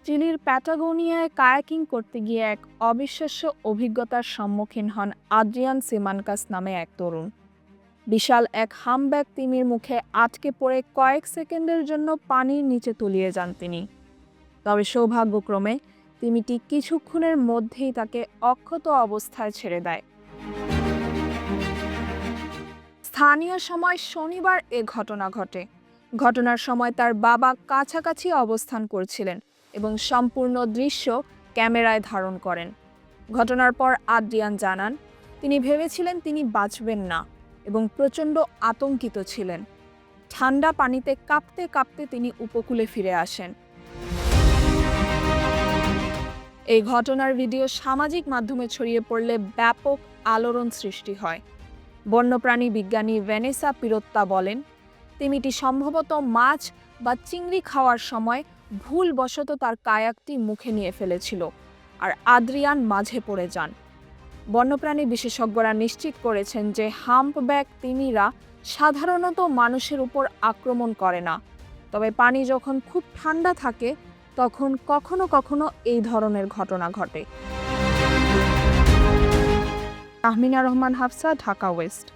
চিলির প্যাটাগোনিয়ায় কায়াকিং করতে গিয়ে এক অবিশ্বাস্য অভিজ্ঞতার সম্মুখীন হন আদ্রিয়ান সিমানকাস নামে এক তরুণ। বিশাল এক হামব্যাক তিমির মুখে আটকে পড়ে কয়েক সেকেন্ডের জন্য পানির নিচে তলিয়ে যান তিনি। তবে সৌভাগ্যক্রমে তিমিটি কিছুক্ষণের মধ্যেই তাকে অক্ষত অবস্থায় ছেড়ে দেয়। স্থানীয় সময় শনিবার এ ঘটনা ঘটে। ঘটনার সময় তার বাবা কাছাকাছি অবস্থান করছিলেন এবং সম্পূর্ণ দৃশ্য ক্যামেরায় ধারণ করেন। ঘটনার পর আদ্রিয়ান জানান, তিনি ভেবেছিলেন তিনি বাঁচবেন না এবং প্রচণ্ড আতঙ্কিত ছিলেন। ঠান্ডা পানিতে কাঁপতে কাঁপতে তিনি উপকূলে ফিরে আসেন। এই ঘটনার ভিডিও সামাজিক মাধ্যমে ছড়িয়ে পড়লে ব্যাপক আলোড়ন সৃষ্টি হয়। বন্যপ্রাণী বিজ্ঞানী ভ্যানেসা পিরোত্তা বলেন, তিমিটি সম্ভবত মাছ বা চিংড়ি খাওয়ার সময় ভুলবশত তার কায়াকটি মুখে নিয়ে ফেলেছিল, আর আদ্রিয়ান মাঝে পড়ে যান। বন্যপ্রাণী বিশেষজ্ঞরা নিশ্চিত করেছেন যে হাম্পব্যাক তিমিরা সাধারণত মানুষের উপর আক্রমণ করে না, তবে পানি যখন খুব ঠান্ডা থাকে তখন কখনো কখনো এই ধরনের ঘটনা ঘটে। তাহমিনা রহমান, হাফসা, ঢাকা ওয়েস্ট।